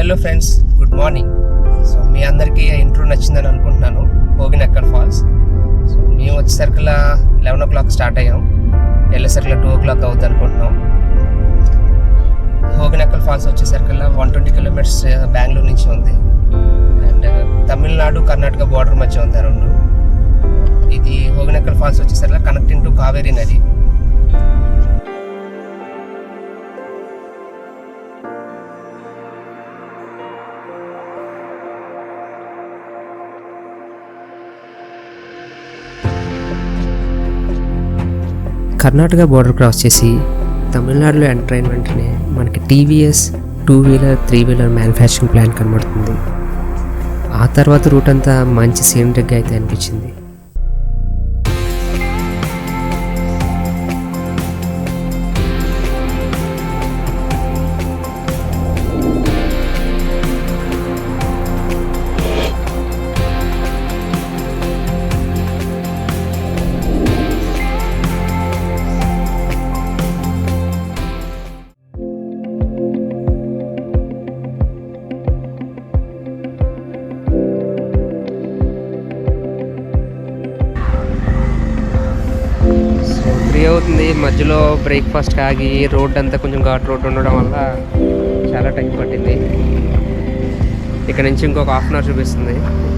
Hello friends, good morning. So మీ అందరికీ intro నచ్చిందని అనుకుంటున్నాను. హోగెనక్కల్ ఫాల్స్. సో మేము వచ్చేసరికల్లా 11 o'clock స్టార్ట్ అయ్యాం. వెళ్ళేసరికల్లా 2 o'clock అవుతుంది అనుకుంటున్నాం. హోగెనక్కల్ ఫాల్స్ వచ్చేసరికల్లా 120 kilometers బెంగళూరు నుంచి ఉంది. అండ్ తమిళనాడు కర్ణాటక బార్డర్ మధ్య ఉంది రెండు. ఇది హోగెనక్కల్ ఫాల్స్ వచ్చేసరికల్లా కనెక్టింగ్ టు కావేరీ నది. కర్ణాటక బోర్డర్ క్రాస్ చేసి తమిళనాడులో ఎంటర్ అయిన వెంటనే మనకి TVS 2-wheeler 3-wheeler manufacturing plant కనబడుతుంది. ఆ తర్వాత రూట్ అంతా మంచి సీనరీగా అయితే అనిపించింది. అవుతుంది మధ్యలో బ్రేక్ఫాస్ట్ ఆగి రోడ్ అంతా కొంచెం ఘాట్ రోడ్ ఉండడం వల్ల చాలా టైం పట్టింది. ఇక్కడ నుంచి ఇంకొక 1/2 hour చూపిస్తుంది.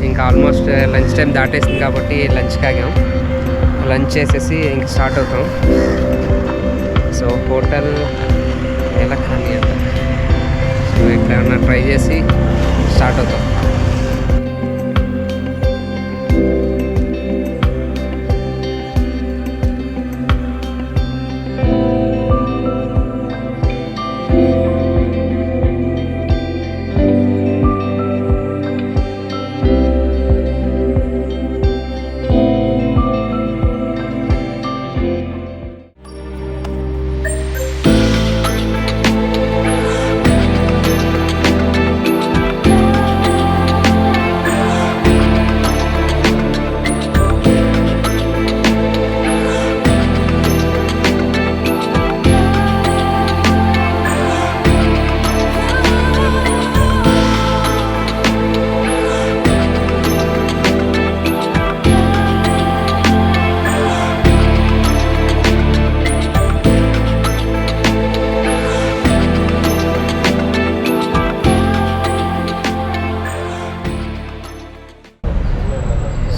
ఇంకా ఆల్మోస్ట్ లంచ్ టైం దాటేసింది కాబట్టి లంచ్కి ఆగాం. లంచ్ చేసేసి ఇంక స్టార్ట్ అవుతాం. సో హోటల్ ఎలా కానీ అంట. సో ఇక్కడ ఏమన్నా ట్రై చేసి స్టార్ట్ అవుతాం.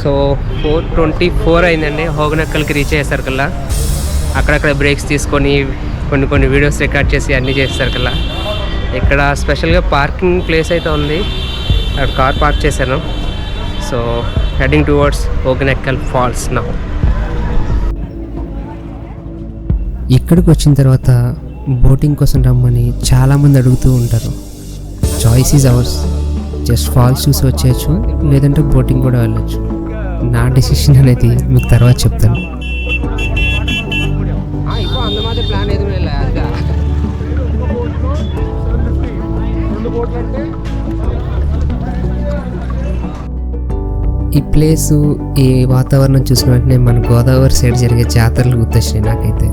సో 4:24 అయిందండి హోగెనక్కల్కి రీచ్ అయ్యేసరికల్లా. అక్కడక్కడ బ్రేక్స్ తీసుకొని కొన్ని వీడియోస్ రికార్డ్ చేసి అన్నీ చేసేసరికల్లా ఇక్కడ స్పెషల్గా పార్కింగ్ ప్లేస్ అయితే ఉంది. అక్కడ కార్ పార్క్ చేశాను. So heading towards Hogenakkal falls now. ఇక్కడికి వచ్చిన తర్వాత బోటింగ్ కోసం రమ్మని చాలామంది అడుగుతూ ఉంటారు. Choice is ours. Just falls చూసి వచ్చేయచ్చు, లేదంటే బోటింగ్ కూడా వెళ్ళచ్చు. నా డెసిషన్ అనేది మీకు తర్వాత చెప్తాను. ఈ ప్లేసు, ఈ వాతావరణం చూసిన వెంటనే మన గోదావరి సైడ్ జరిగే జాతరలు గుర్తొచ్చినాయి నాకైతే.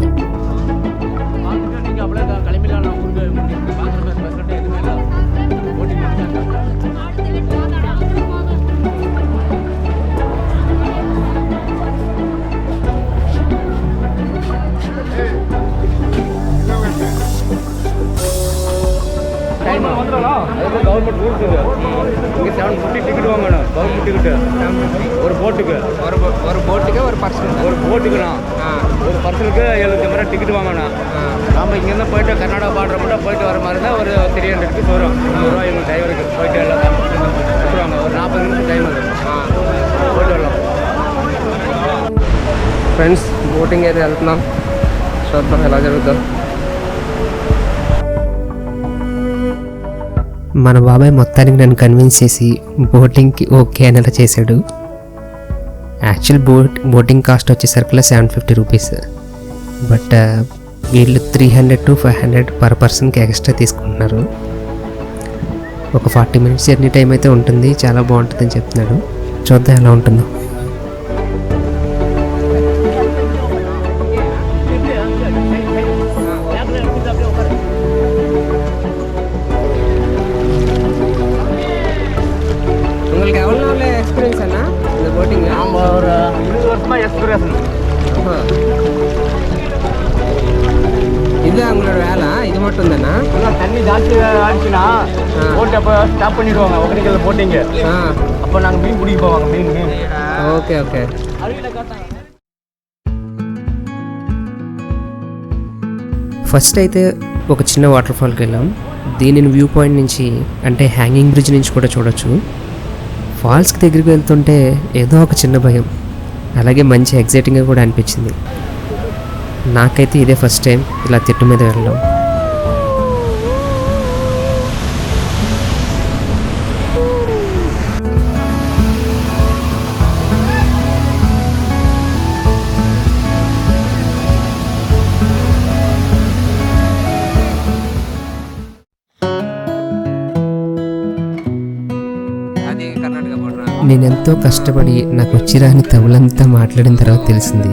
கவர்மெண்ட் ரூல்ஸ் இங்கே 750 டிக்கெட் வாங்கணும். கவர்மெண்ட் டிக்கெட்டு ஒரு போட்டுக்கு ஒரு போட்டுக்குண்ணா ஒரு பர்சனுக்கு 75 ரூபா டிக்கெட் வாங்கணும். நம்ம இங்கேருந்து போயிட்டு கர்நாடகா பார்டர் மட்டும் போயிட்டு வர மாதிரி இருந்தால் ஒரு 300 rupees வரும். 100 ரூபா எங்கள் டிரைவருக்கு போயிட்டு எல்லாம் கொடுத்துருவாங்க. ஒரு 40 நிமிஷம் டைம் அது போயிட்டு வரலாம். ఫ్రెండ్స్, బోటింగ్ అయితే వెళ్తున్నాం. చూద్దాం ఎలా జరుగుతుందో. మన బాబాయ్ మొత్తానికి నన్ను కన్విన్స్ చేసి బోటింగ్కి ఓకే అనేలా చేశాడు. యాక్చువల్ బోటింగ్ కాస్ట్ వచ్చేసరికి 750 రూపీస్. బట్ వీళ్ళు 300 to 500 పర్ పర్సన్కి ఎక్స్ట్రా తీసుకుంటున్నారు. ఒక 40 minutes జర్నీ టైం అయితే ఉంటుంది. చాలా బాగుంటుందని చెప్తున్నాడు. చూద్దాం ఎలా ఉంటుందో. தண்ணி ஜாஸ்தி ஆச்சுன்னா போட்டு அப்போ ஸ்டாப் பண்ணிடுவாங்க ஒகேனக்கல் போட்டிங்க. அப்போ நாங்கள் மீன் பிடிக்க போவாங்க மீன். Okay okay. ఫస్ట్ అయితే ఒక చిన్న వాటర్ ఫాల్కి వెళ్ళాం. దీనిని వ్యూ పాయింట్ నుంచి అంటే హ్యాంగింగ్ బ్రిడ్జ్ నుంచి కూడా చూడొచ్చు. ఫాల్స్కి దగ్గరికి వెళ్తుంటే ఏదో ఒక చిన్న భయం, అలాగే మంచి ఎగ్జైటింగ్గా కూడా అనిపించింది. నాకైతే ఇదే ఫస్ట్ టైం ఇలా తిట్టు మీద వెళ్ళడం. నేనెంతో కష్టపడి నాకు వచ్చిరాని తమిళంతా మాట్లాడిన తర్వాత తెలిసింది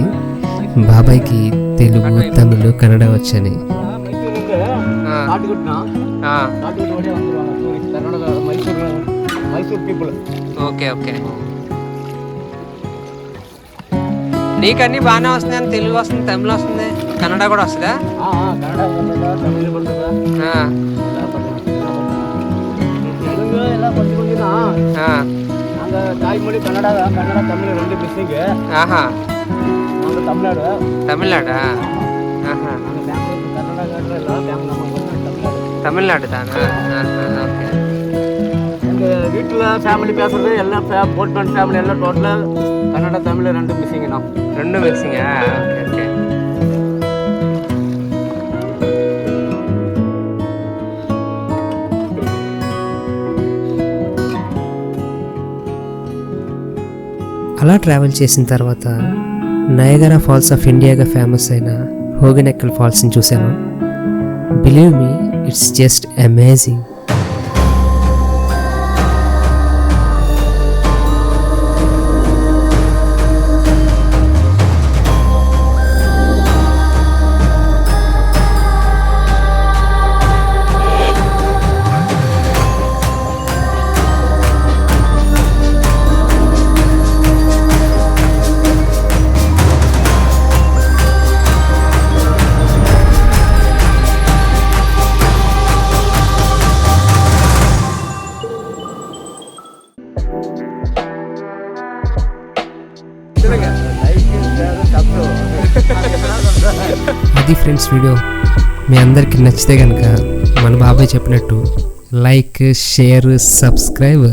బాబాయ్కి తెలుగు, తమిళ్, కన్నడ వచ్చని. Okay okay. నీకన్నీ బాగానే వస్తున్నాయి. తెలుగు వస్తుంది, తమిళ వస్తుంది, కన్నడ కూడా వస్తుందా? தாய்மொழி கன்னடா தமிழ் ரெண்டு மிஸ்ஸிங்கு. தமிழ்நாடு. தமிழ்நாடா? தமிழ்நாடு தானே? ஓகே. எங்கள் வீட்டில் ஃபேமிலி பேசுகிறது எல்லாம் போட்மேன் ஃபேமிலி எல்லாம் டோட்டலாக கன்னடா தமிழ் ரெண்டு மிஸ்ஸிங்கண்ணா. ரெண்டும் மிஸ்ஸிங்கா? Okay okay. అలా ట్రావెల్ చేసిన తర్వాత నయాగరా ఫాల్స్ ఆఫ్ ఇండియాగా ఫేమస్ అయిన హోగెనక్కల్ ఫాల్స్ని చూశాను. Believe me, it's just amazing. అది ఫ్రెండ్స్ వీడియో. మీ అందరికీ నచ్చితే కనుక మన బాబాయ్ చెప్పినట్టు లైక్, షేర్, సబ్స్క్రైబ్.